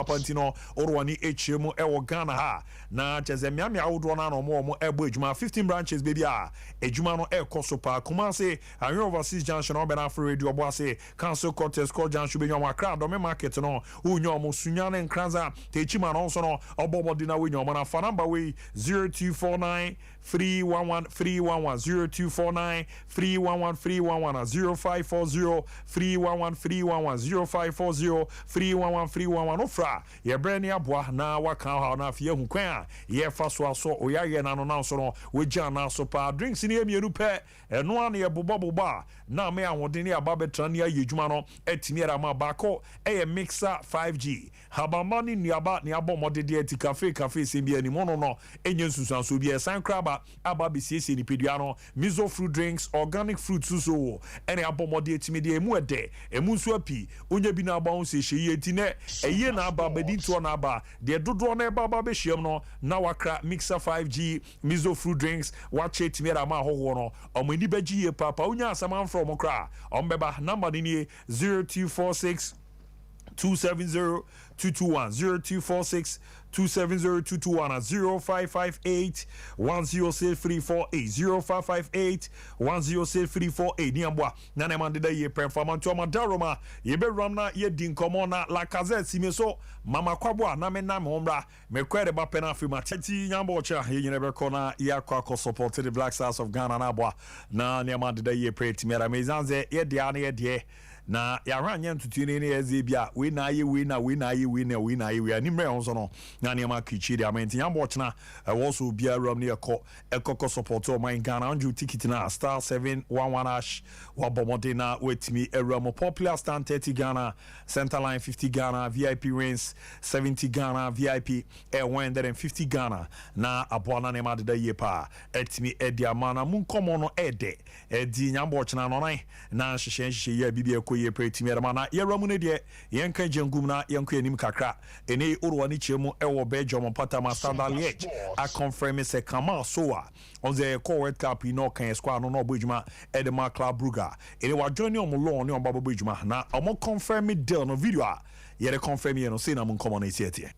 Pantino Orwani HMO Ewo Ghana ha na cheze miami awudro na no mo ebo ejuma 15 branches baby ejuma no e kosopa Kumase Ayo Overseas Junction Obena for Radio Oboase Council Cortes Call Junction be nwa crowd do me market no unyo mo sunyane nkranza techima no so no obomodina we nyo na fa number we 0249 311 311 0249 311 311 0540 311 311 0540 311 311 ofra ye brand aboa na waka ha na afie hu kwan a ye fa so oya ye na no na so no we gya na so pa drinks ni emienu pe eno an ye boboboba na me ahode ni aba betra ne ayedwuma no etimi era ma bako eye mixer 5G habamani ni aba ni abomode de eti cafe se bia ni mono no enye nsusanso bia san kraba aba bisiese ni pedua no miso fruit drinks organic fruit so ene abomode etimi de emu ede emu nso api onye bi na aba on se hye eti ne eye na aba bedinto na aba de dodo na eba aba be hiem no na wakra mixer 5G miso fruit drinks wache etimi era ma hoho no omani bagie papa onya asama from kra ombeba number ni 0246 270 221 0246 270 221 at 0558 106 348 0558 106 niambwa nane mandida ye performance to madaroma ye be ramna ye din komo na la kazet simeso mama kwabwa na me na me hombra me kwere ba penafi matati nyambo cha ye nyine be kona ya kwa support the Black Stars of Ghana na bwa na ne mandida ye pray timera mezanze ye dia na ye die na ya ranya ntutu ne eze bia we na ye we na ye nimre onso no na ne ma kichi dia menti yambo chna also bia ram ne ekoko support o my Ghana anju ticket na star 711 hash wa bomode na wetimi eram popular stand 30 Ghana center line 50 Ghana VIP rings 70 Ghana VIP 150 Ghana na abona ne ma de ye pa etimi edia mana mun komo no edi nyambo chna no na hyehyɛ ya bibia ye pretty mermana ye ramune de yenka jengum na yenko enim kakra ene orwani chemu ewo Belgium patama standard liege a confirm se kama soa on the World Cup no kan squad no obujuma edema club Brugge ene wa join on lo ne on babo bujuma na omo confirm deal no video a ye re confirm ye no say na mun komo na etiete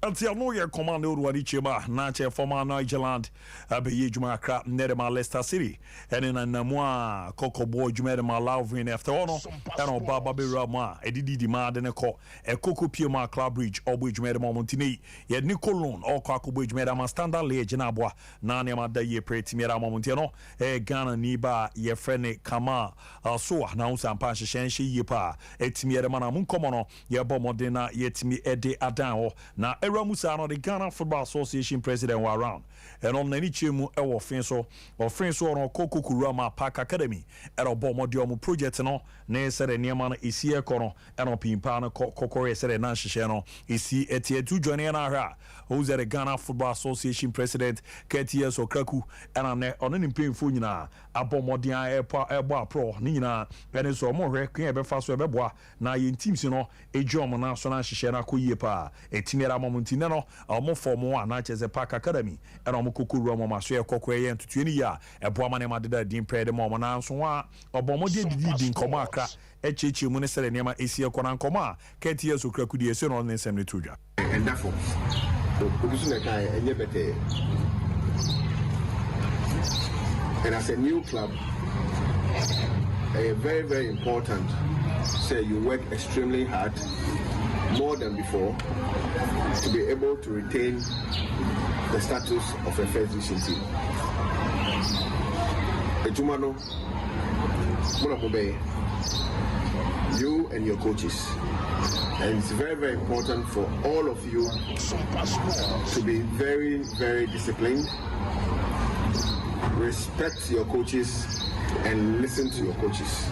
Antiano ye command Urwani Chema na che former Nigerland abeye juma akra nedema Leicester City ene na namwa kokobo juma de ma Lavin after ono eno baba be rama edidi di ma de ne ko ekoko pie ma club bridge obo juma de montini ye Nicolon okọ akobo juma de ma standard liege na aboa na ne ma da ye pretty mera montino Ghana ni ba ye frene kama so na unsa mpa hyehyɛ ye pa etimi de ma na mun komono ye bomode na yetimi ede adan ho na Musa no the Ghana Football Association president were around and on any chemu e wo fin so on Koko Kurama Park Academy e ro bo modiomu project no na sere niema no esi e kono e no pimpa no kokore sere na hyehyɛ no esi etietu join na hra who's the Ghana Football Association president KTS Okraku and ne on ni mpemfo nyina abomodian e bo pro ni nyina ene so mo hwe kwen e be fa so e be boa na ye teams no ejom na so na hyehyɛ na koyie pa etimera moment no omo form one na cheze Park Academy and omo kokuru omo maso e kokwe ntutu ni ya ebo ma ne ma de din pre de mo na nso a obomo de di nkomo akra echeche mu ne sere ne ma esi e kona nkomo a keti yeso kraku di esi no nsem ne tudwa and therefore obisu na kai enye bete and as a new club very, very important. Say you work extremely hard, more than before, to be able to retain the status of a first division team. Ejumano, you and your coaches. And it's very, very important for all of you to be very, very disciplined. Respect your coaches and listen to your coaches.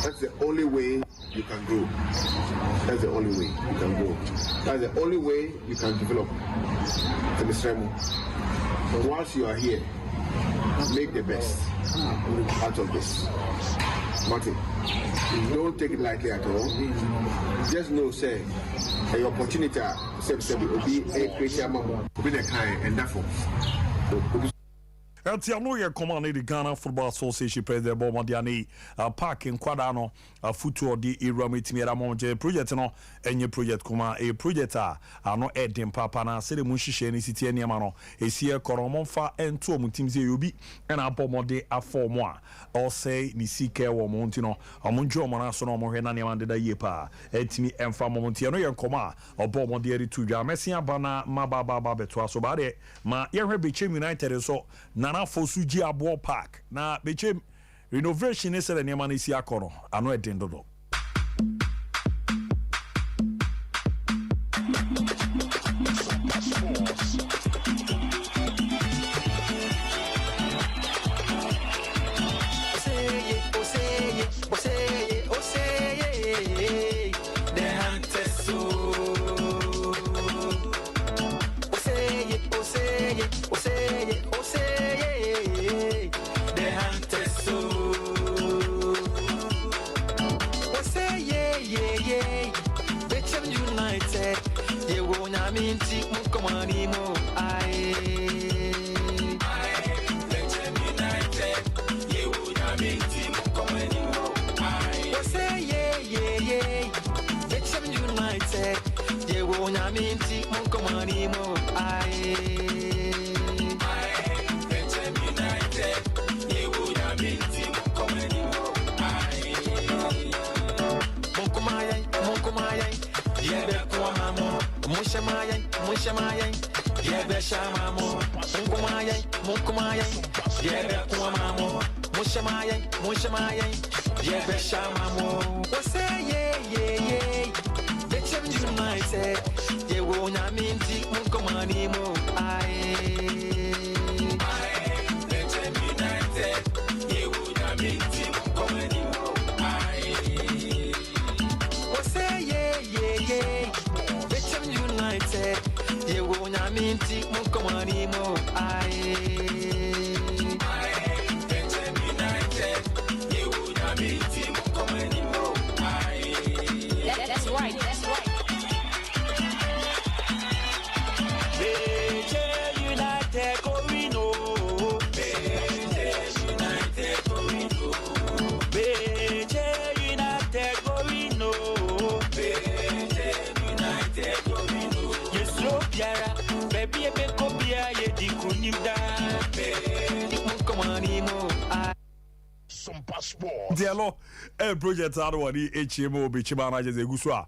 That's the only way you can grow. That's the only way you can grow. That's the only way you can develop. But once you are here, make the best out of this. Martin, don't take it lightly at all. Just know, say, the opportunity, say, will be a creature, will be the kind, and therefore. Etiano ye command the Ghana Football Association president Bomadiani park in Quadano football di Iramiti Ramonje project no enye project kuma a project no edin papa na se de munhihye ni city eniama no esie koromonfa ento omutimze yobi na abomode afomo a all say ni sike wo monti no omonjo mo na so no mo hwe na niama de ye pa etimi emfa monti no ye nkoma obomode eri tudwa mesia bana mababa beto aso ba de ma ye hwe Bechem United so na Fosuji Abo Park na Bechem renovation is the name isi akoro ano edindodo. Diallo project aro di HMO Bechem na jeze gusua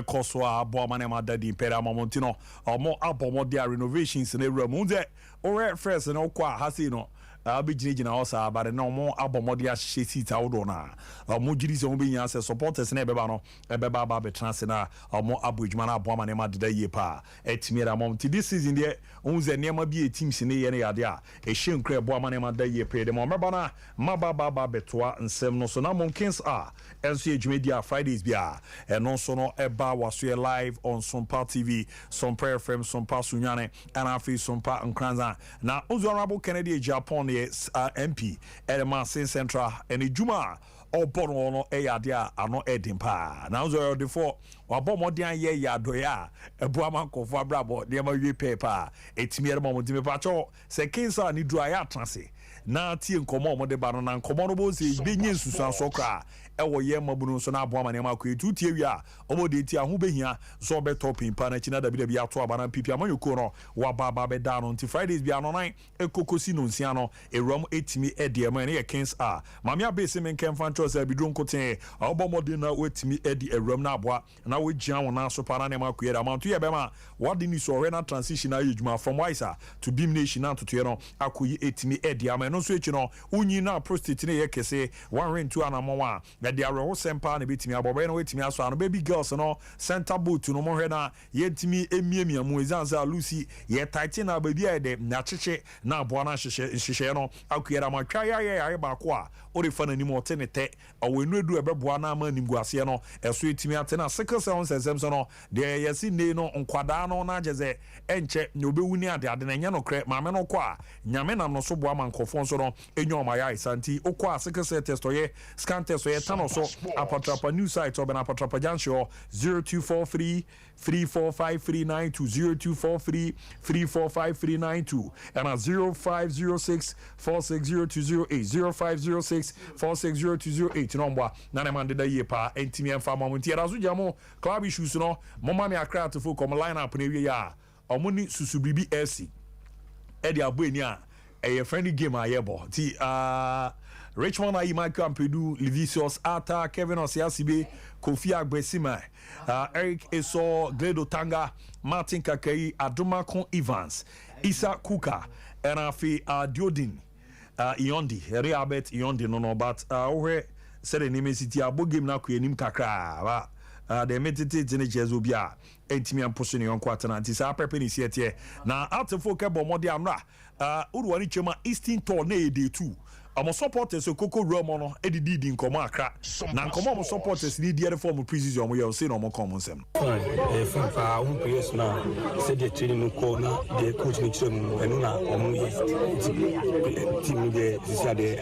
koso abo amane madadi imperial montino omo abomo dia renovations na ewura mu de ore first na okwa hasi no abijina osa abare na omo abomo dia hye seat awodo na omo jiri se omo be nya se supporters na ebeba no ebeba ba betrance na omo abojuma na abo amane madada ye pa etimiera monti this season de unze niam bi teams ne ye ne yade a ehye nkra abo amane madada ye pa de mo meba na mababa betoa nsem no so na monkins enso ejumedi Fridays bia eno so no eba waso live on Sompa TV, Sompa FM, Sompa Sunyane, and afi Sompa Nkranza. Na Honorable Kennedy Japan MP Elema Central and Ejuma obono no eyadia ano edimpa na uzo defo wabomodian ye yadoya ebuama kofo abrabo de ma wi paper etimi ere mo dime pacho se kinsa ni duaya transe na tie nkomo mo de ba no na nkomo no bo se benye nsusu asokra ewo ye mabunu so na aboama ne ma ko etu tie wi a omo de tie aho behia so be top impa na china da bi ato abana pipi amanyoko no wababa be da no nti Fridays bia no nan ekokosi no nsia no ewram etimi ede ma ne ye kins mami abese men kemfa ncho se bidron koten obomode na wetimi edi ewram na aboa na we jam on so panama create amount to yebema what the news or na transition na from Wisa to Beam Nation now to Tiano akuyi 8 edia no so echi no unyi na prostate na yekese 1 ring 2 anamwa that they are sempa na betimi abobe no wetimi aso ano baby girls no center boot no mo hwe na yetimi emiemia mu ezanza Lucy ye tight na baby ede na cheche na abo na hyehyɛ no akuyera ma twa ya ba ko a ori fa na ni mo tenete awenu edu ebeboa na ma nim guase no eso etimi atena sickle cell sensem so no de yesi ne no nkwada no na ageze enche na obewuni ade na nya no kre ma me no kwa nyame nam no so boa man kofon so no enyo ma ya isanti okwa sickle cell test oye scan test oye tano so apatrapa new site obena apatrapa jansho 0243 345392 0243 345392 and a 0506 460208 0506 460208 number na man de ye pa entimi emfa mamunti erazo jamo club issues no mama me akra to fo come line up na wie ya omuni susubibi AC e de aboani a e friendly game ayebo ti Richmond ayi Michael Ampedu Livisius Ata Kevin Osiasibe Kofi Agbesima Eric Eso Gledo Tanga Martin Kakai Adumakon Evans Isa Kuka and afi Diodin Iondi Reabet Iondi no but ohe said the name city abo game na ku enim kakra ba the meditate in Jezobia entimi amposo ne yonko atana nti sa pepe ni sietie na atefo ke bomode amra uruwani chema Eastern Tour na ede 2 amo supporters okoko romo no edidi di nkomo akra na nkomo amo supporters ni di form precision mo ye say no mo come nsem fun pa un players na say the training no ko na the coach ni training enu na omo ye team de this are the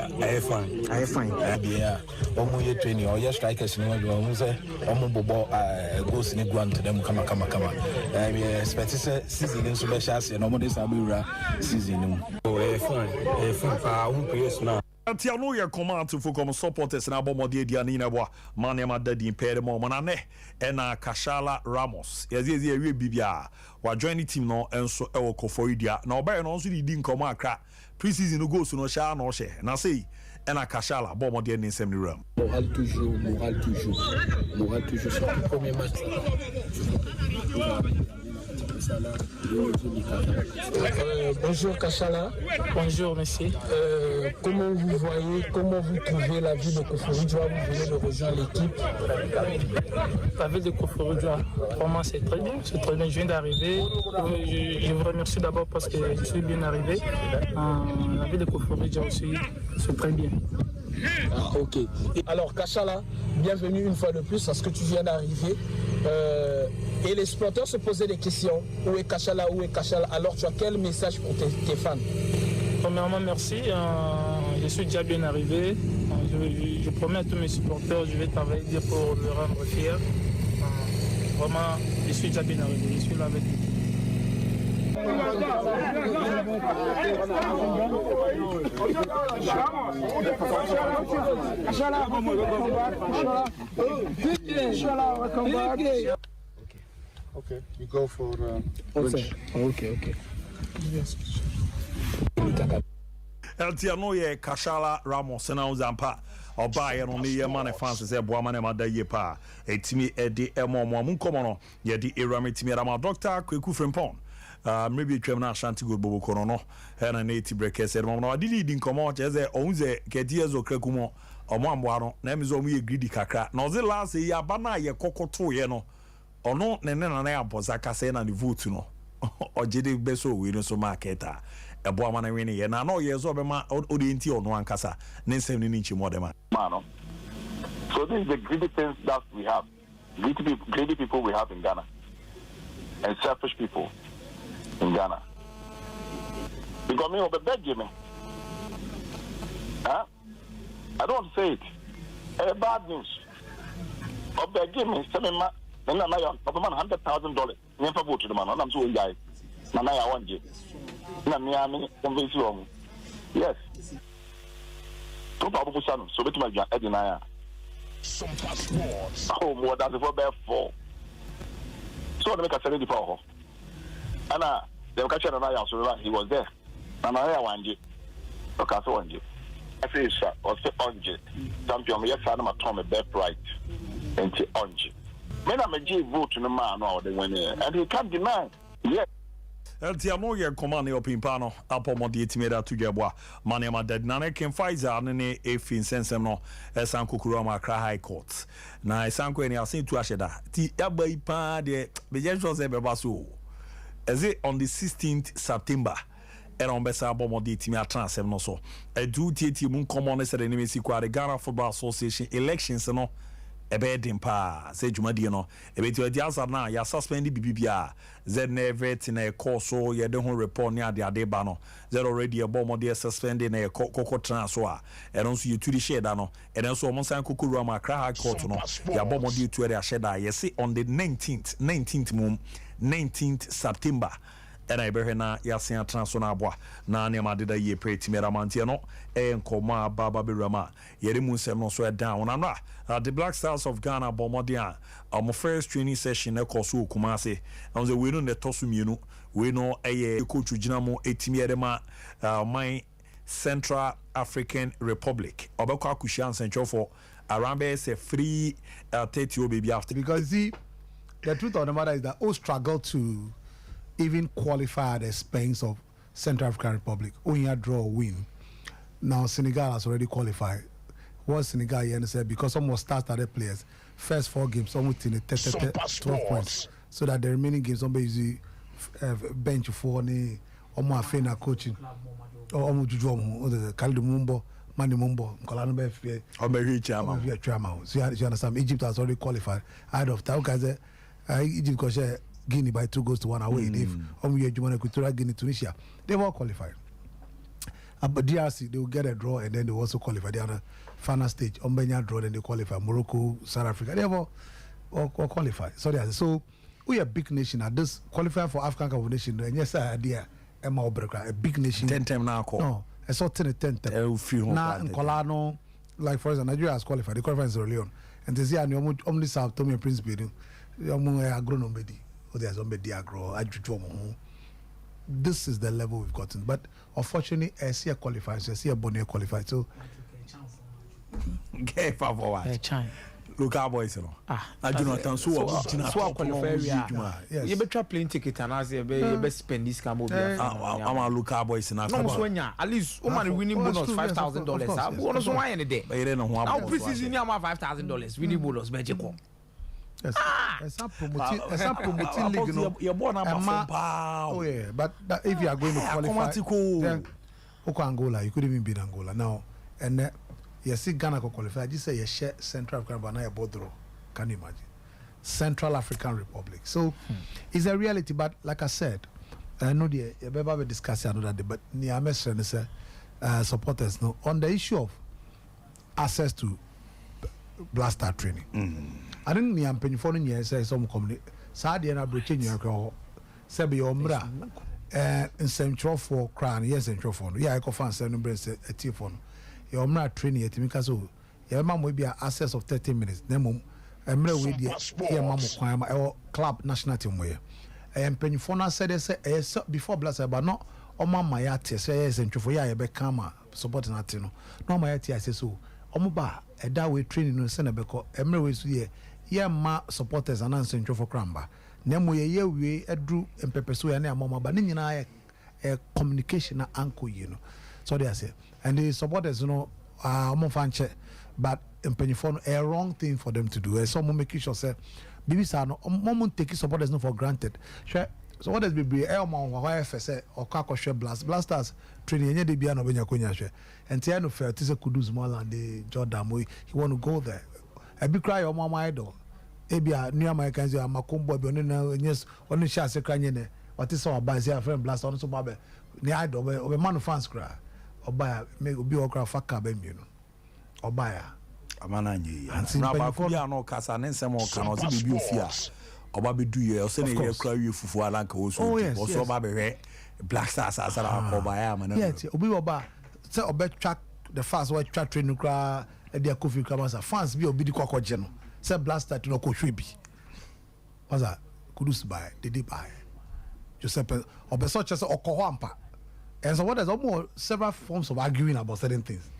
fine yeah omo ye training or ye strikers ni we omo say omo bobo goals ni grant to them kama we expect say season in so be chance no mo dey sabura season ni fun pa un players na Antia no ye command to for supporters na bomode dia ni na boa man ma dadi pere mo na ne na Kashala Ramos yezi ewie bibia wa join the team no enso e wo Koforidia na obaye no nso di nkomo akra preseason no goals no sha na o she na sei na Kashala bomode ni nsem ni ram moral toujours sur le premier match. Bonjour Kashala. Bonjour monsieur. Comment vous trouvez la ville de Koforidua? Vous venez de rejoindre l'équipe. La ville de Koforidua, pour moi c'est très bien. Je viens d'arriver. Je vous remercie d'abord parce que je suis bien arrivé. La ville de Koforidua aussi, c'est très bien. Ah, ok. Alors Kashala, bienvenue une fois de plus parce que tu viens d'arriver. Et les supporters se posaient des questions. Où est Kashala? Alors tu as quel message pour tes fans? Premièrement, merci. Je suis déjà bien arrivé. Je promets à tous mes supporters, je vais travailler dur pour le rendre fier. Vraiment, je suis déjà bien arrivé. Je suis là avec lui. Okay, you go for Okay. Yes. Antia no ye Kashala Ramos na uzampa oba ye no ye man fans say boa man ma da ye pa etimi ede emomo mun komo no ye di erametimi rama Dr. Kweku Frimpon maybe twem na Ashanti Gold Bobo kono no na eti breakers e mo no adidi di nkomo cheze onze kedi ezo krakumo omo amboaro na emizo mu ye greedy kakra na oze last ye abana ye kokoto ye no ono nene na ya boza kase na ni vote no ojede beso we no so marketa ebo amana we ne ye na no ye zo be ma odienti ono ankasa ne nsem ni nchi modema man. So this is the greedy things that we have, greedy people we have in Ghana, and selfish people in Ghana. Because me over beg me, huh? I don't want to say it. Bad news. Over me, tell me ma. Then I'm $100,000. Never vote to the man. I'm so guy. Now I want you. Now me convince you. Yes. Two people so bet my Edinaya. Oh, more than the four. So they make a salary for her. And they were catching an eye so he was there. And I want you. Okay, so want you. I say or say on you. Champion, yes, I'm a Tommy Best right. And on you. Men are a vote to the man or the winner, and he can't deny. Yes. Eltiamo ye command your pimpano apomodi etimeda to jeboa manema dead nane ken Pfizer ne efin sensem no esanko kuroma Accra High Court na esanko eni asin tu asheda ti yaba ipa de bejenso se beba so is it on the 16th September era on besa abomodi etimi atransem no so edu tieti mun common se de nemesi kwa the Ghana Football Association elections no ebe dimpa say dwumadi no ebe ti odi answer na ya suspend bibibia z never tin e call so ye de ho report ni ade ba no z already e bomb de suspend na e kokko transfer a e no so ye turi share da no e no so mo san kokuru am Accra High Court no ya bomb de tu e share da ye say on the 19th September and I bear na yasin transfer na boa na ne ma deda ye pretty mera mantie no e nkoma baba berama yere mu nsem no so down na the Black Stars of Ghana bomodia our first training session e koso Kumase and the we no the tosu mienu we no eye coach ginamo etimi edema my Central African Republic obekwa kushia nsentwo for around be say free 30 baby after because the truth of the matter is that all struggle to even qualify at the expense of Central African Republic. Only a draw or win. Now Senegal has already qualified. What Senegal here said because almost started players. First 4 games, almost in the 12 points. So that the remaining games somebody usually bench for the Omo Afena coaching. Or Omo Juju the Khalid Mumbo, Mani Mumbo, Kolano Befe. So you understand Egypt has already qualified. Out of time guys Egypt because Guinea by 2-1 away. If Equatorial Guinea, Tunisia, they've all qualified. But DRC, they will get a draw and then they will also qualify. They are the final stage. Ombenya draw, then they qualify. Morocco, South Africa, they have all qualified. So we are a big nation. At this qualify for African Cup of Nations. And yes, idea Emma Obrekra, a big nation. 10 now. No, I saw 10. Now in Colano, like for example, Nigeria has qualified. They qualified in Sierra Leone, and they say only South Tommy and Prince building. This is the level we've gotten, but unfortunately, I see a qualified, so I see a Bonnier qualified. So, get for look our boys, you know. I do not answer. So you better plane ticket and as you better spend this kind of. I'm a look our boys in at least woman winning bonus $5,000. Bonus one in a day. Now, precision, you have $5,000 winning bonus, magical. Yes, promoting league, you know. Oh yeah, but if you are going to qualify, then Angola, you couldn't even beat Angola now. And you see Ghana can qualify. I just say you share Central African Banana Bodro. Can you imagine? Central African Republic. So it's a reality. But like I said, I know you ever discussed another day. But Niamey supporters know on the issue of access to blaster training. I think me am penny for the say some community. Sadia na breaking your call. Sabi omra in central for crown, yes, central for. Yeah, I can find 7 brains a tea phone. Your omra training at Mikaso. Your mom will be an access of 30 minutes. Nemo, I'm ready with your mom or club national team where. I am penny for now said before blaster, but not on my yati, say yes, and for ya, become supporting Latino. No, my yati, I say so. Omoba, a that way training no Senabeko, Emirates here. Yeah, ma supporters and answering for Cramba. Nemo ye we drew and pepper and mama, but a communication uncle, you know. So they say, and the supporters, you know, are more fancy, but in Penifon, a wrong thing for them to do. As someone make sure say, Bibi Sano, moment taking supporters no for granted. So what does be Elmon or FSA or Kakoshe blasters training any Biano when you're going and Tiano Fair, Tisa Kudus Mola and the Jordan, he want to go there. I be cry on my idol. Ebia near my kanzi amakombo bi onu yes onu sha se kranye what is our base here friend blast on so babe ni idol we man fans cry obaya me obi okra faka ba mi no obaya amana nyi na ba ku bia no kasa ne nsem o ka no se bibi ofia oba be du ye o se ne ye kra wi fufu ala nka o so o so ba be hwe Black Stars asara akobaya amana yes obi oba se obe track the fast what track train kra e dia Kofi Kramasa fans bi obi di kokoje no say blaster to no ko hwe bi was that kudus buy did buy Joseph obeso chese okoho ampa and so what there's almost several forms of arguing about certain things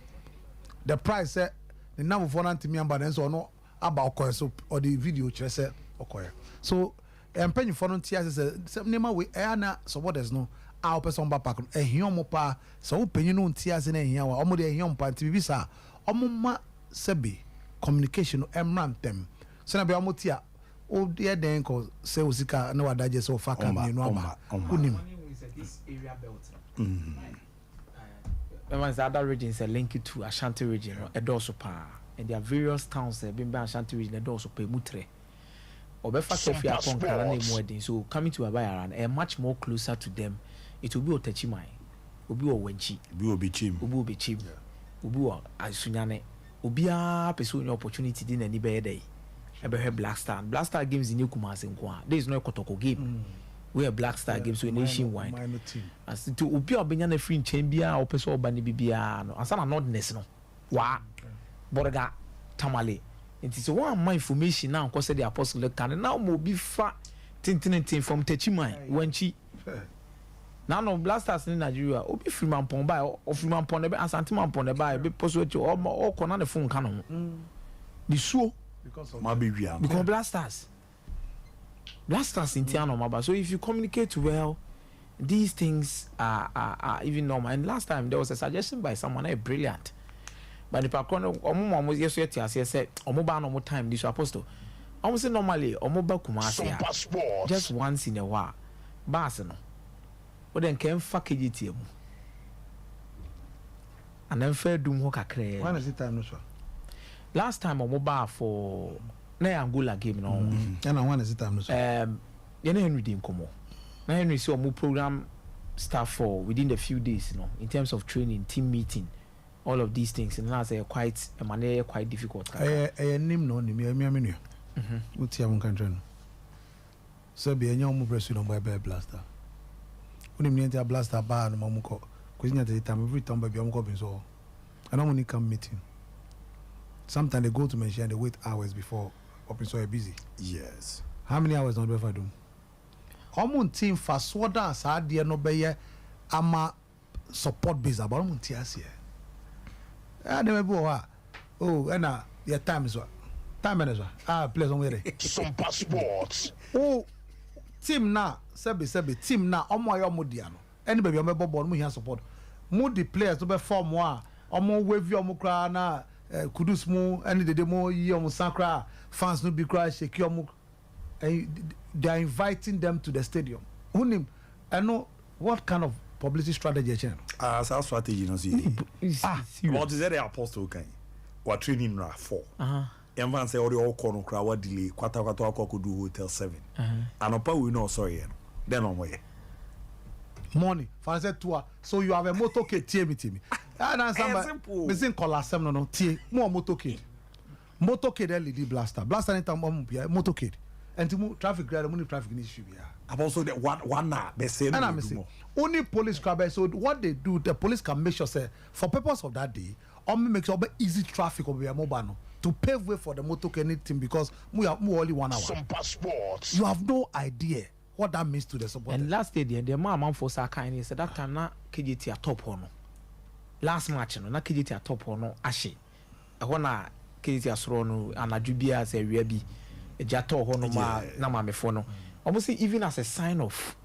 the price the number for antimi amba then so no about so or the video chese okoye so empenyi for no tia say nema we na supporters no a person ba park ehia mo pa so penyi no tia say na ehia wa omo de ehia mo pa ntibi sa omo ma sebe communication emrantem so na be omo tia o de den ko say osika na wadaje so fa ka mi no aba kunim this area belt the other regions are linked to Ashanti region Edoso pa and there are various towns been by Ashanti region Edoso pa mutre obefa kefi akon kala na emu edin so coming to Abayaran are much more closer to them. It will be Otechimai, obi o wenchi, obi chim obi o asunyane obi a person your opportunity din ani be dey ebe Black Star games in Kumasi nko there is no kotoko game we are Black Star games so nation wide as to obi obenya na free chain bia o person oba ne bibia no asa na nordness no wa borga tamale it is one more information now cause the apostle can now mo bi fa tintin from Techimai wenchi now no Blasters in Nigeria obi Freeman pon by or Freeman pon be Asante man pon by be poso to all corner the phone can the show because Blasters in Tiano Maba. So if you communicate well, these things are even normal. And last time there was a suggestion by someone brilliant. But the Pacono almost yesterday said Omoba no more time this apostle. Almost normally Omoba Kumasi just once in a while. Basano. But then came fuck it and then fair doom hoka cray. When is it time no sir? Last time Omoba for na Angola game no. And when is it time no sir? Yene Henry dim komo. Na Henry see omo program start for within the few days, you know, in terms of training, team meeting, all of these things, and that's quite difficult. Name no nim ya miamenu. Uti am country no. So be enyo mo bresu no boy Blaster. Unim ni enter Blaster bar no mo ko. Kuzinya the time every time be am ko bin so. I don't want to come meeting. Sometimes they go to mention and they wait hours before open so busy. Yes. How many hours don't we ever do? Omun team for soda sa de no be ye ama support base about omun ti ase. Dem be wa. Oh, na your time is what? Time is what? Players on where? Some passports. Oh, team na sebe team na omo ayo mo dia no. Any baby omo ball mo here support. Mo the players to be form wa omo wave omo kra na kudus mu any the demo yi omo sankra fans no be cry shake omo they are inviting them to the stadium. Unim I know what kind of publicity strategy channel. Our strategy no see. What is the apostle kind? What training ra 4. Everyone say all corner crowd what delay kwata akoko do hotel 7. Anopa we know sorry then on way. Money for say tour so you have a motorcade tie me. And somebody missing color 7 no tie more motorcade. Motorcade LED blaster anytime motorcade. And to traffic grade money traffic issue yeah. I've also the one na be say no only police crab so what they do the police can make sure say for purpose of that day only make sure easy traffic over your mobile no to pave way for the motor anything because we only 1 hour. Some passports. You have no idea what that means to the supporters. And last day the man for Sakani said that time na KJT a top one. Last match no na KJT a top one ashe. E ho na KJT asoro no anadwubia say wiabi ejato ho no ma na ma mefo no. Almost even as a sign of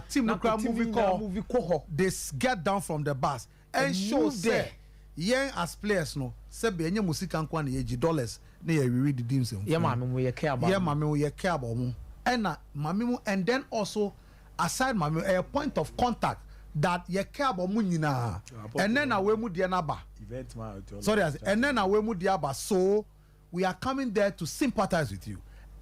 team movie call they get down from the bus and show there yen as players no say be enye musika nkwa na yeji dollars na ye read the deals yeah mama we care about mu and mama and then also aside mama a point of contact that ye care about mu nyina and then we mu dia na ba event sorry and then we mu dia ba so we are coming there to sympathize with you.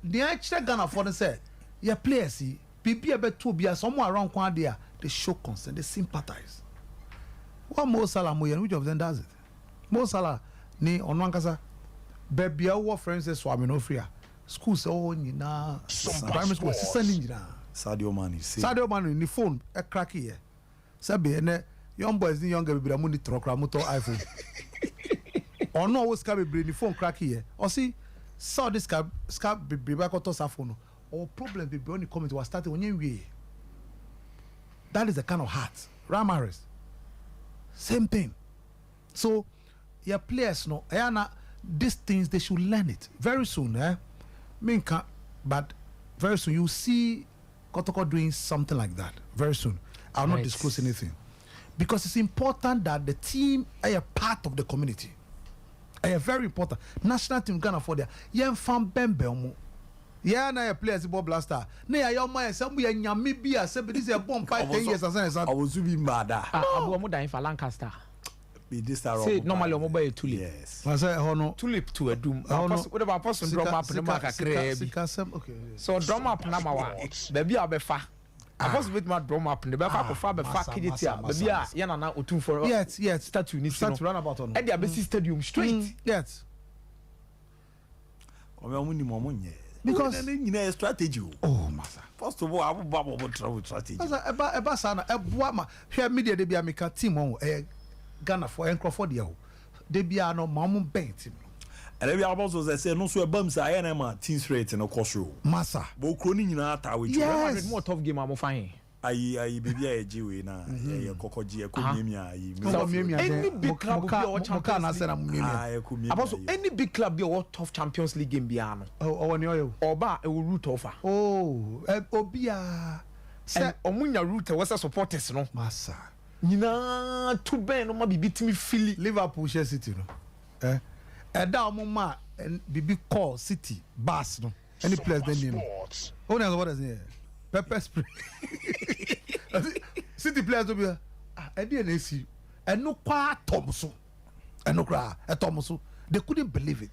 The actual Ghana for them say your players see people be to be somewhere around Kwan there they show concern they sympathize. What Mo Salah mo which of them does it? Mo Salah ni onwan kasa baby our friends say swami no free school say oh nyina primary school sending nyina Sadio Mane ni phone e crack here sabe na young boys ni younger baby mo ni trokra motor iPhone or no always can be ni phone crack here or see saw this scab be back to phone or problem be only comment was starting when you that is the kind of heart Ramirez same thing so your players no ayana these things they should learn it very soon But very soon you see Kotoko doing something like that. Very soon. I'll not disclose anything. Because it's important that the team are a part of the community. Are very important. National team Ghana for there. Yen fan bembe. Yeah, na players Bob Blaster. Na ya your man say we nyame bia say this a bomb 5 10 years as I was be mad. Abu mo dan for Lancaster. Be this star. Say normally omo buy tulip. Yes. I say hono tulip to a doom. What about person drum up na ma kakra bi. Okay. So drum up na ma wa. Baby abefa. Apostle with my drum up ne be fa ko fa be fa kiditia. Baby a ye na otum for. Yes. Statue ni start run about on. E dia be stadium straight. Yes. Because strategy. Oh, massa. First of all, I will bubble travel strategy. Eba sana eboa ma hwe media de bia meka team on Ghana for Encroft there. De bia no mamu bent team. And every about say no so e bam say na ma team straight in a course row. Massa. Bo kro ni nyina ta we 100 more tough game am fine. Ayi baby a ejiwe na ye kokoji e ko miemia ayi. Any big club be or champions league. Any big club be or tough Champions League game bia no. Oh ni oyo. Oba e will root offer. Oh, obia. Say omunya root e was supporters no. Massa. Nyina to ben no ma bibi timi fili Liverpool share City no. Da omo ma bibi call City Bass no. Any players then name. Oh no what is it? Pepper spray. City players will be NC and no qua Thompson and no cry at Thompson. They couldn't believe it.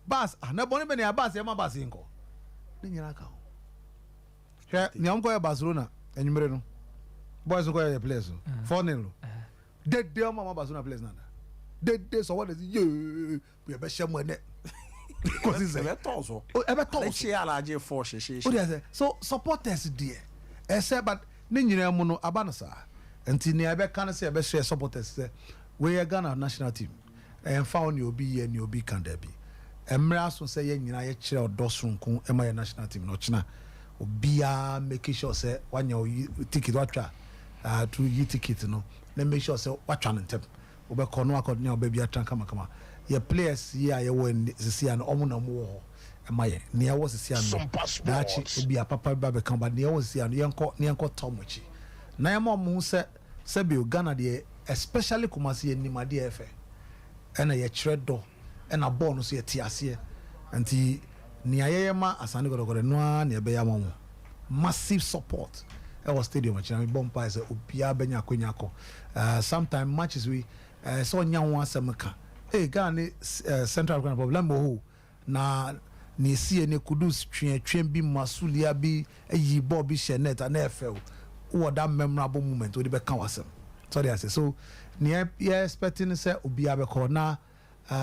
Bass, no bonny many a bass, Emma Bassinko. Then you like how. Nyamko Barcelona and you know. Boys go your place. 4-0. Dead dear Mama Barcelona plays none. Dead so what is you? We have a shame when it. Because it's a torso. Ever torso. So supporters dear. Except but Ninja Mono Abanasa. And Tina can say best share supporters. We are Ghana national team. And found you'll be and you'll be can there be. And Mras will say, you chair or Dosrum Kun, and my national team, no China. Be making sure say when you ticket watcher to you ticket, no. Then make sure say watch on tap. Obe kono akod ne obe bia tran kama your players here you win see an omuna mo emaye ne was see an na chi bia papa ba be kan ba ne was see an yenko tomochi na ya mo se bi Ghana de especially Kumasi enimade efe ena ye tredo ena ball no so ye tiase anti ne ayema asane godogode no a ne be ya mo massive support e was stadium achina me bompa say obia benya akonyako sometime matches we so nyanwa asemka Ghana Central African problem ho na ne sie ne kudus twetwe bi masulia bi yi ball bi shenet na FL what that memorable moment we be kan wasem so they say so ne expecting say obi abeko na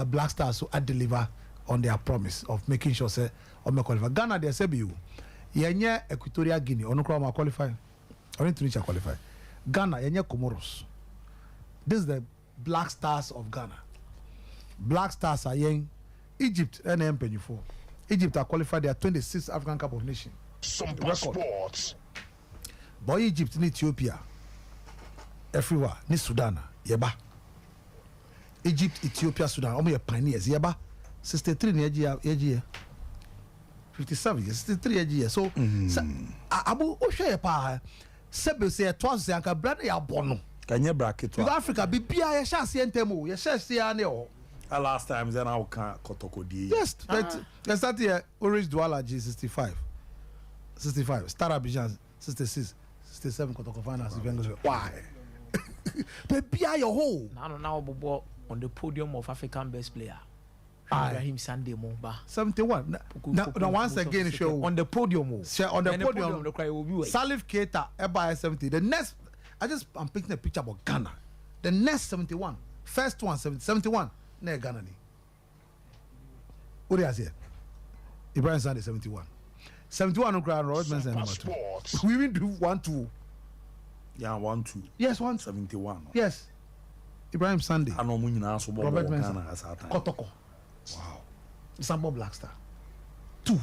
Black Stars so deliver on their promise of making sure say o me qualify Ghana they say you yenye Equatorial Guinea onu kra ma qualify only to qualify Ghana yenye Comoros. This is the Black Stars of Ghana. Black Stars are young. Egypt and MP4. Egypt are qualified their 26th African Cup of Nations. Sompa Sports. Boy Egypt in Ethiopia. Everywhere. Ni Sudan. Yeba. Egypt, Ethiopia, Sudan. Omo ye pioneers. Yeba. 63 year. 57 years. 63 years. So abu ohwe pa sebe se twas anka brand ya bono. Kanye bracket. Because Africa bibia ye sha se ntemu. Ye sha se ane o. Last time then I can Kotoko di. Yes, but let's start here. Orange Douala G 65. Star Abidjan 66. 67 Kotoko finals. Why? Bibia your whole. Now Bobo on the podium of African best player. Ibrahim Sunday Mumba 71. Now once again show on the podium. On the podium. Salif Keita Eba 70. The next I'm picking a picture about Ghana. The next 71. First one 71. Ne Ghana ni. What do you say? Ibrahim Sunday 71. 71 no crowd Robert Benson number 2. We even do 1-2. Yeah, 1-2. Yes, 1 71. Yes. Ibrahim Sunday. I know mun na so bo Robert Ghana Benson. as that time. Kotoko. Wow. Sambo Black Star. 2.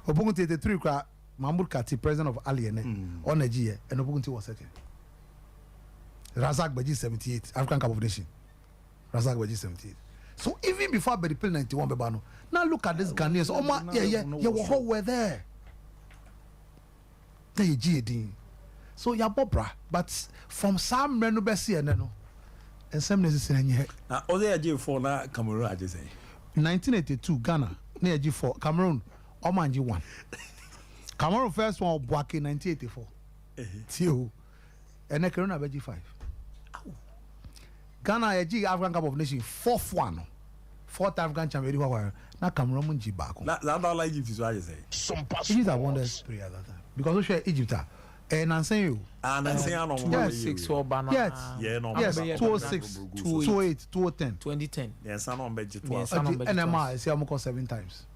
Opunti 83 crowd Mahmoud Kati, president of Aliene, on a G, and Opunti was second. Razak Baji 78, African Cup of Nations. Razak Baji 78. So even before Bedipil 91 bebano, now look at this Ghanaians. We're there. They GD. So ya bobra, but from some Renubesi and no, and some necessary. Now, all they are for now, Cameroon, I just say. 1982 Ghana, near G4, Cameroon, Omanji 1. Cameroon first one, Boake 1984. Tio, and Cameroon G5. Ghana, a G African Cup of Nations, 4th one. 4th African champion. Now Cameroon G back. That's not like Egypt is what I say. Egypt are one that's pretty at that time. Because we share Egypt. And I'm saying you. And I'm saying I don't know. 6 or banana. Yes, 206, 208, 210. 2010. Yes, I'm on budget. NMI, see, I'm 7 times.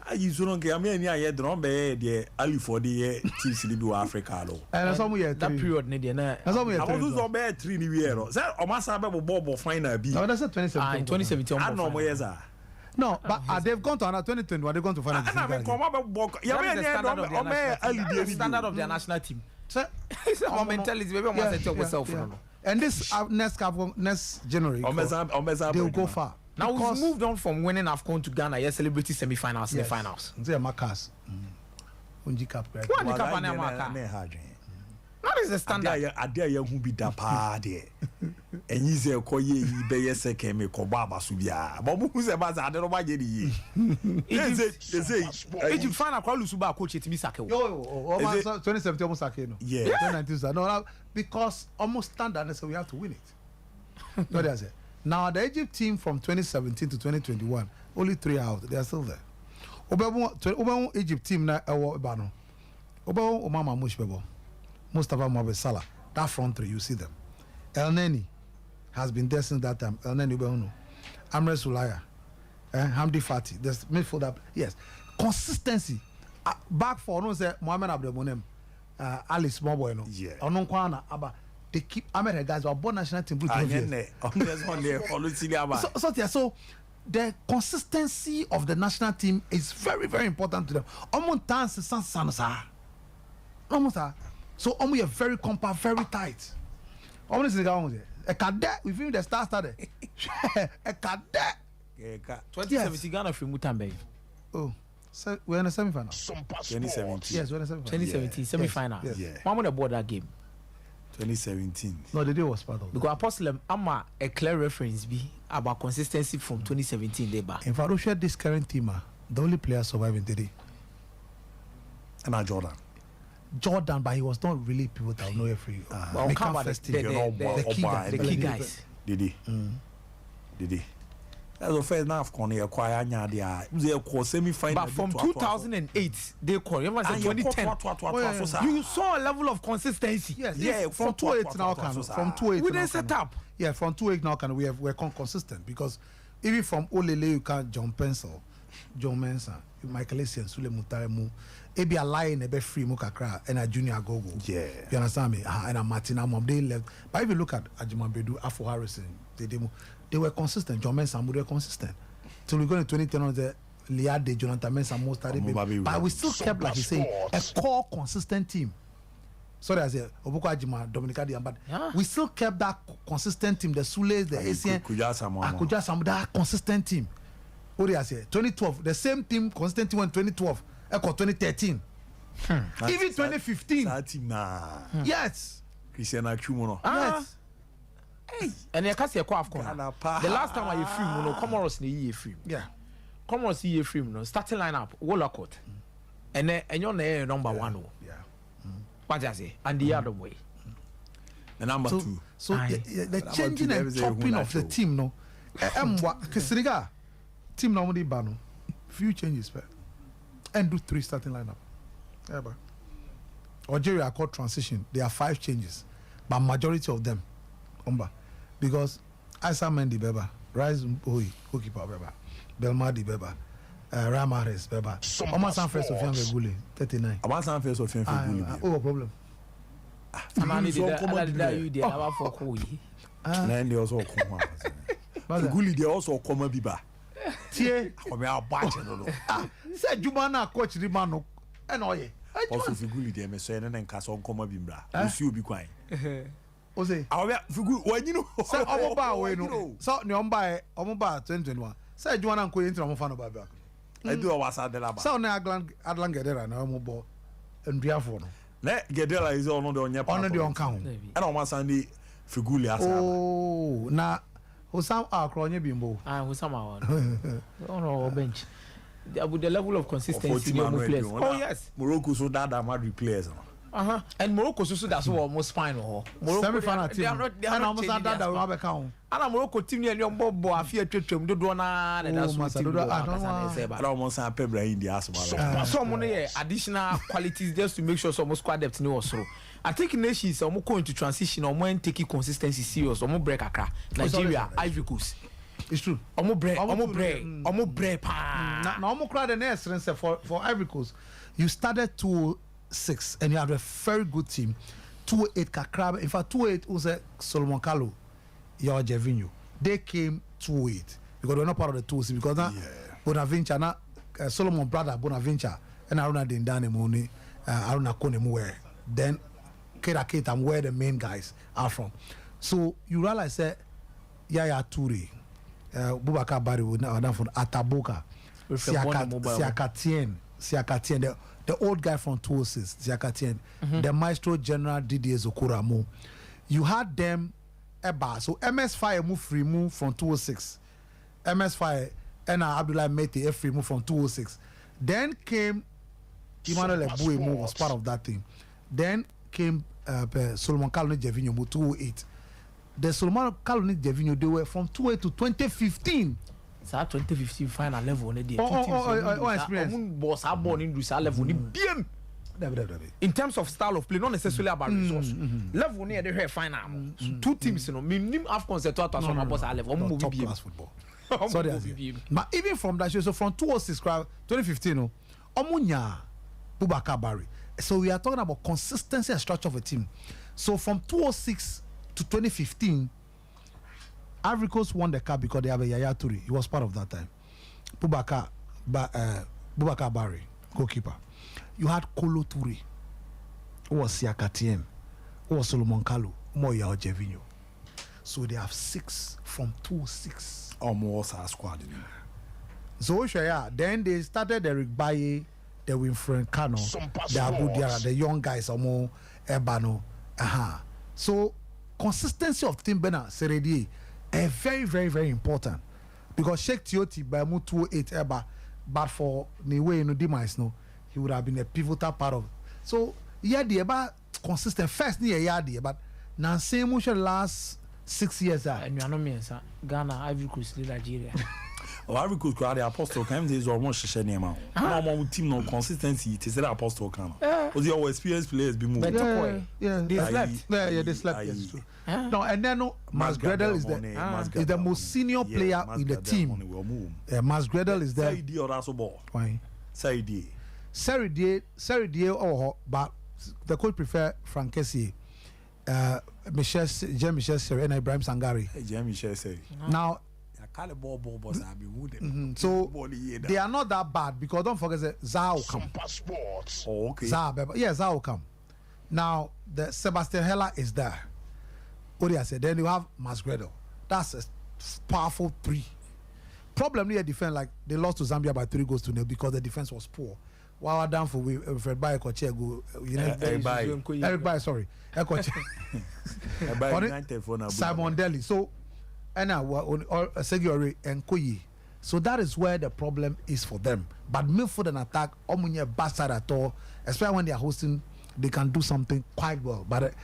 I used to get me a drum bed, the Ali for the teams in the Africa. And some year that period, Nidiana. I was so bad 3 years. That or must have a bob final B. No, that's 2017. 2017. I know where is no, but they've gone to another 2021. They're going to final. That is the standard of their national team. Our mentality, maybe I must tell myself. And this next January, they will go far. Now we've moved on from winning AFCON to Ghana. Yes, celebrating semi-finals, finals. They are Macas. Unji Cup. What cup and Macas? That is the standard. I dare you who be the party. And you say, Koye, be second, me Kobaba Subia. But who's about that? I don't know why they say, Egypt final call Lusuba coach it Misako. 2017 almost Sakeno. Yeah. 2019. No, because almost standard, so we have to win it. No, that's it. Now, the Egypt team from 2017 to 2021, only 3 out. They are still there. Obama Egypt team na Ebano. Obama Omama Mushbebo. Mustafa Mohamed Salah. That front three, you see them. El Neni has been there since that time. El Neni Ubeuno. Amre Sulaya. Hamdi Fati. There's midfielder. Yes. Consistency. Back for no say Mohamed Abdelmonem. Ali Smallboy. No. Yeah. Ononkwana Abba. They keep American guys who are born national team. So the consistency of the national team is very, very important to them. So we are very compact, very tight. A cadet, we feel the star started. A cadet. 2017 Ghana from Mutambe. Oh, so we're in the semi-final. 2017. Yes, we're in the semi-final. 2017 semi-final. Yeah. When would aboard that game? 2017. No, the day was part of. Because Apostle, I'm a clear reference be about consistency from 2017. In fact, we share this current team. The only player surviving today. And Jordan, but he was not really pivotal. No, free. The key guys. Did he? That's the first now of acquire the semi-final. But from 2008, they call. Remember, 2010. You saw a level of consistency. Yes. Yeah. From 2008 now, from 2008 we didn't set up. Yeah, from 2008 now, we're consistent because even from Olele you can't John Pencil, John Mensah, Michael Essien, Sule Mutaremu. Ebi a lion ebe free Mukakra and a junior gogo. Yeah. You understand me? And a Martina Mom, they left. But if you look at Ajiman Bedu, Afo Harrison, they were consistent. John Mensah were consistent. Till we go in 2010 on the Liade, Jonathan Mensah, most started. But we still kept, like you say, a core consistent team. Sorry, I said Obuko Ajima, Dominica Diam, but we still kept that consistent team. The Sules, the Asian, Akuja, that consistent team. What do I say? 2012, the same team, consistent team in 2012. 2013. Even 2015. Yes. Christian Akumono. Yes. Hey. And you can't say AFCON. The last time I free, Comoros ni free. Yeah. Comoros ni free, starting lineup, Wolacott. And then you're number 1. Yeah. What I say? And the other way. The number 2. So the changing and chopping of the team, no. Kisriga team normally ban few changes, but. And do 3 starting lineup. Yeah, but Algeria are called transition. There are 5 changes, but majority of them, because Issa Mendy Beba, Rise Boy, goalkeeper Beba, Belmadi Beba, Ramares Beba, Omar Sanfres Sofiane Gule, 39. Omar Sanfres Sofiane Gule. Oh, problem. Amani did you have for Koyi? And they also come. Gule they also come Biba. Tie come our batch no. Say Jumana coach the man and oye. Also Gule dey me so and then cast on come Bimbra. You see obi kwan. o say awobia figu wanyi no say omo ba we no so ne omo ba 2021 say adwuma na nko yenti omo fa no ba ba edu o wasa de la ba so na Adlan Gedera na omo bo nduafo no na Gedera is ono de onye pa ono de onka ho na o wasa ndi figuli asa oh na Hosam akro onye bimbo Hosam on bench the level of consistency of players. Oh yes, Morocco so that Madrid players. And Morocco so that's almost fine. Morocco semi-final team. They are almost that we have a count. And Morocco team near your bob afia twetwem do do na that's what team. I don't want to pay Brian the asma. Some additional qualities just to make sure some squad depth no also. I think nations are going to transition or when taking consistency serious or more break akra. Nigeria, Ivory Coast. It's true. Omo break pa. Now omo crowd the next for Ivory Coast. You started 2-6 and you had a very good team. 2-8 Kakrab. In fact, 2-8 was a Solomon Kalou, your Gervinho. They came 2-8 because they're not part of the 2-6 because now Bonaventure, now Solomon brother Bonaventure and Aruna Dindane Moni, Aruna Konemwe. Then Kera Ketam where the main guys are from. So you realize that Yaya Toure. Boubacar Bari would now done for Ataboka, Siakatien, the old guy from 206, Siakatien, the Maestro General Didier Zokuramo. You had them Eba, so MS5 move from 206, MS5 and Abdullah Mete free move from 206. Then came Emmanuel Ebouemo was part of that team. Then came Solomon Kalou Gervinho 208. The Solomon Kalou Gervinho they were from 2008 to 2015. It's 2015 final level. Experience. Boss are born in this level. BM. In terms of style of play, not necessarily about resource. Level near the final. Two teams, you know, minimum half concert to our boss level. Top class football. Sorry, but even from that, so from 2006, 2015, Omunya, Boubacar Bari. So we are talking about consistency and structure of a team. So from 2006 to 2015, Ivory Coast won the cup because they have a Yaya Toure. He was part of that time. Boubacar Bari, goalkeeper. You had Kolo Toure, who was Siakatien, who was Solomon Kalou, Moya Gervinho. So they have 6 from 2006. Almost our squad. So then they started the Baye, the Winfred Kano, the Abu Diarra, the young guys, Omo Ebano. So consistency of team Bena Seredi is very, very, very important because Sheikh Tioti by Mu 208 Eba, but for Niwe no demise no, he would have been a pivotal part of. So yeah, the Eba consistent first near Yadi, but now same motion last 6 years. And you are not me, sir. Ghana, Ivory Coast, Nigeria. Ivory Coast crowd the apostle can is almost share name out. No team no consistency. It is the apostle can. Because your experienced players be moved. They slept. They slept. Yes, true. No, and then Masgredel is the most senior player in the team. Masgredel is there. Saidi or also ball. Why? Saidi. Saidi but the coach prefer Frank Kessié, Jean-Michel Seri and Ibrahim Sangari. Jean-Michel Seri. Now. So they are not that bad because don't forget that Zaha will come. Oh, okay. Zaha will come. Now the Sebastian Heller is there. What I said. Then you have Masgredel. That's a powerful 3. Problem here defense like they lost to Zambia by 3-0 because the defense was poor. While down for Fred Baye Koche go, Eric Baye, sorry, Simon Deli. So. And Segiore and Koyi. So that is where the problem is for them. But midfield and attack, Omunye bastard at all. Especially when they are hosting, they can do something quite well. But as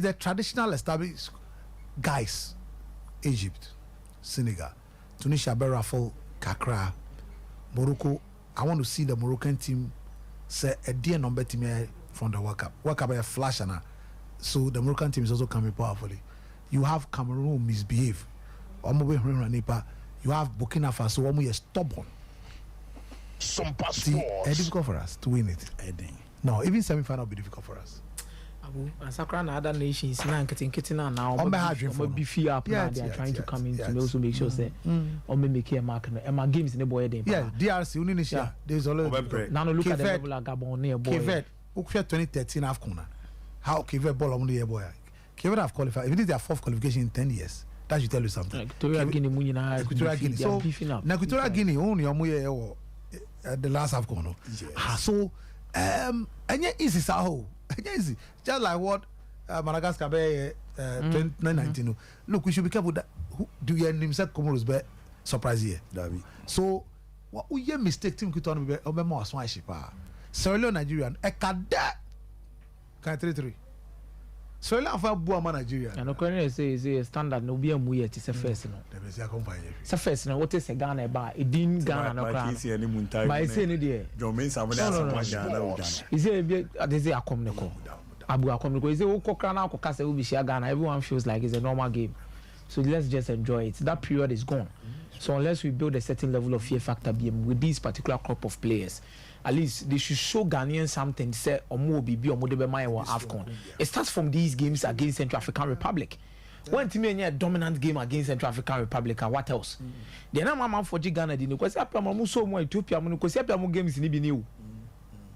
the traditional established guys, Egypt, Senegal, Tunisia, Berafel, Kakra, Morocco. I want to see the Moroccan team say a dear number team from the World Cup. World Cup a flash and so the Moroccan team is also coming powerfully. You have Cameroon misbehave. You have Burkina Faso, who is stubborn. Sompa It's difficult for us to win it. No, even semi-final will be difficult for us. And other nations now beefy up now. They are trying to come in to also make sure that make a mark and my games in the boy. Yeah, DRC, Indonesia. There's always now look at the level of Gabon near boy. 2013 AFCON. how Kevin ball on the year boy. Kevin have qualified. If it is their 4th qualification in 10 years, that should tell you something. Equatorial Guinea, so Equatorial Guinea only on the last half corner. So and easy so easy. Just like what Madagascar 2019. Look, we should be careful that do you himself Comoros be surprise here. So what we hear mistake team could turn be more swan ship. Sierra Leone Nigerian Ekada can 3-3. Sierra Leone for Buama Nigeria. And the say standard no be a muye to say first no. Say first no what is a Ghana ba e din Ghana no kra. Ba say ni there. John mean some Ghana. Is it be adeze akom ne ko. Abu akom ne ko is it wo kokra na akoka say we be share Ghana everyone feels like it's a normal game. So let's just enjoy it. That period is gone. So unless we build a certain level of fear factor with this particular crop of players, at least they should show Ghanaians something. Say Omo Bibi Omo Debemai or AFCON. It starts from these games against Central African Republic. When team a dominant game against Central African Republic, and what else? The number man for Ghana didn't because Apiamu so more Ethiopia, because Apiamu games in Ibini.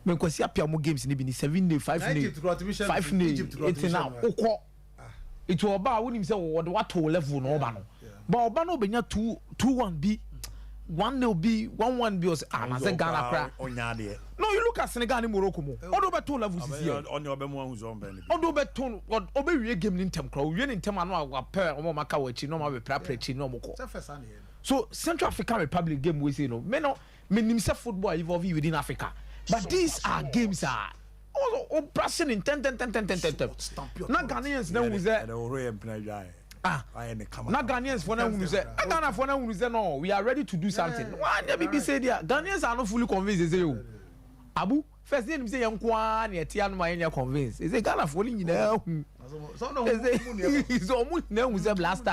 Because Apiamu games in Ibini 7 day, 5 day, 5 day. It's now. It was about when himself what level no Obano. But Obano be 2-1 B. 1-0 B, 1-1 B was Ghana. No, you look at Senegal and Morocco. Although by 2 levels this year. On your Bemo who's on Benny. Although by 2, what Obey game in Temcrow, we in Temano, our pair, or Makawachi, no more preparation, no more. So Central African Republic game we say no. Men himself football evolve within Africa. But these are games are. Oh, Brazil in 10. Now Ghanaians now who's there. Now Ghanaians for now who's there. Ghana for now who's there. No, we are ready to do something. Why the BBC say there? Ghanaians are not fully convinced. They say you, Abu. First thing say young Kwan yet Tian Maya convinced. Is a Ghana falling in there? So no, it's almost now who's a blaster.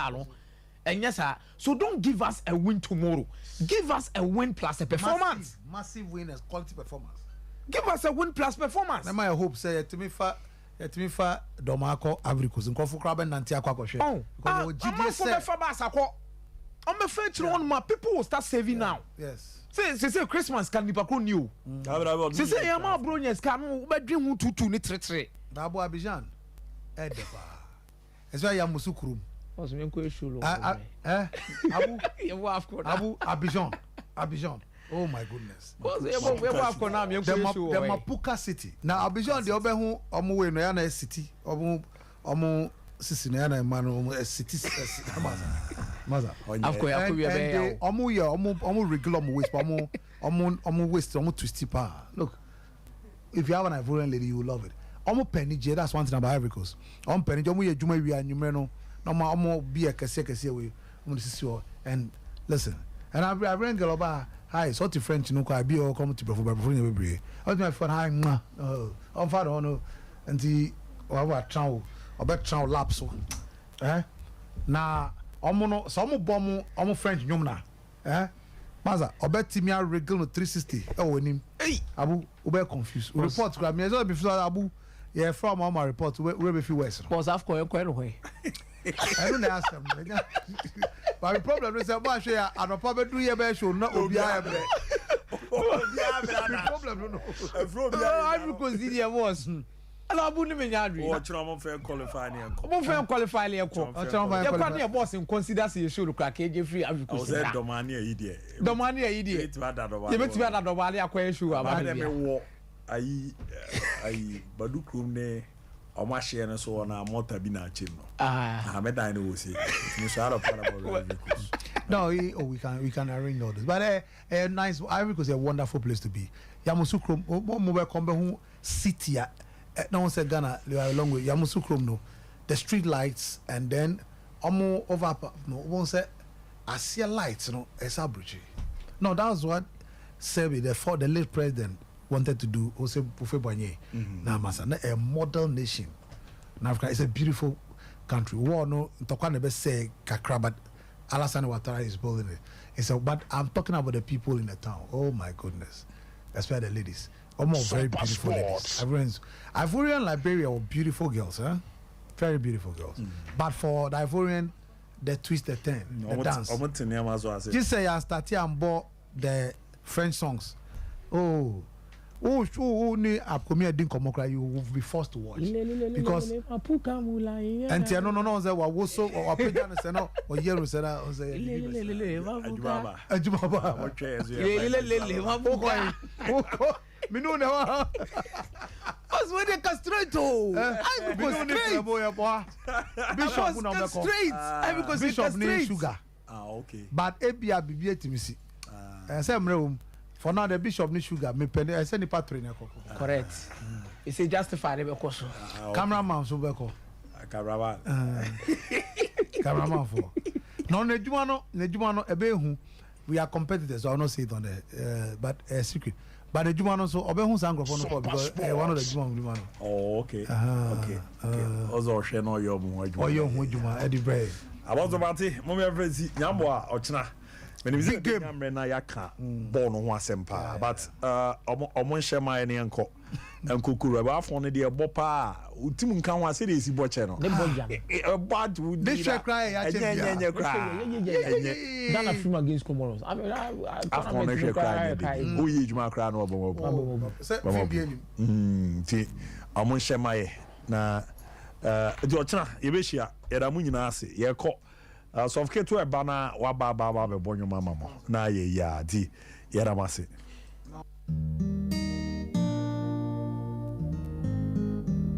And yes, sir. So don't give us a win tomorrow. Give us a win plus a performance. Massive win as quality performance. Give us a win plus performance. I hope say to me fa Domako Avricos and Kofu Crab and Nantiako. Oh, I'm not for the Fabasako. I'm afraid to one more people will start saving now. Yes. Say Christmas can be new. Say Yama Brunias can bedroom 2 ni 3. Dabo Abidjan. Edepa. That's why Yamusukrum. Was me Abu Abidjan. Oh my goodness. The Mapuka City. Now Abidjan the obehu omuwe no yana city. Omu sisi no yana manu city. Maza. Omu regular waste, omu waste, omu twisty pa. Look, if you have an Ivorian lady, you will love it. Omu penny J, that's one thing about Ivory Coast. Omu penny J, omu ye juma wi anyumreno. No ma omu be a kese we omu sisi and listen. And I bring girl about hi, sort of French no kwa be or come to before you be. I was my friend hi on father no and the or trow or bet trow laps na omo some bomb omo French nyumna maza obet timia regal no 360 nim abu ube confused report grab me so before abu yeah from my report we be feel worse was after you quite away I don't ask them. But the problem is that I share and probably do your best show not be the problem I because the was Hello, Bunny Yadri. Watch on fair qualifying. Qualify your boss and consider you should crack free. I was a Domania idiot. Domania idiot. You bet better than Domania question about I Badukum or my share and so on. I'm not a bina chino. I'm a dino. No, we can arrange all this. But nice, Ivory Coast is a wonderful place to be. Yamoussoukro, mobile combe city. No one said Ghana, you are along with Yamoussoukro, no. The street lights and then over no one said I see a lights, no, it's a bridge. No, that was what Sebi, the late president, wanted to do. Jose Buffet Boigny. Now, a model nation. Now, it's a beautiful country. War no, Tokwane be say Kakra, but Alassane Ouattara is building it. It's a, but I'm talking about the people in the town. Oh my goodness, that's why the ladies. Almost very beautiful ladies. Ivorian Liberia were beautiful girls, huh? Very beautiful girls. But for the Ivorian, the twist, the turn, the dance. Just say I started and bought the French songs. Oh, ni akomi edin komokra you will be forced to watch because and no say wa woso wa peja no say no o yero say na o say ajubaba me no na wa Us when they castrate I because straight bishop na be straight I because bishop ni sugar okay but ebia bibie timisi say mrewum for now the bishop ni sugar me pen I say ni patron na koko correct you say justify be koso cameraman so be ko cameraman for no nejuma no ebe hu we are competitors so I will not say it on the but secret but nejuma no so obe hu sangrofo no because one of the juma no oh okay ozo hwe no yo mu juma edi bre about bati mo me frezi nyambo a ochina many music game na yaka ball no ho asempa but omo nhye mai ne enko enkokuru ba afọ ne de bopa utim nka ho ase de esi boche no ne boja but this cry ya enye cry Ghana film against Comoros I mean afọ ne cry o ye juma cry no obo say fi ti omo nhye mai na di ochina yebehia yeda mu nyina ase ye kọ sufficate to eba na wa ba be bonyo mama mo na ye ya di yeda mase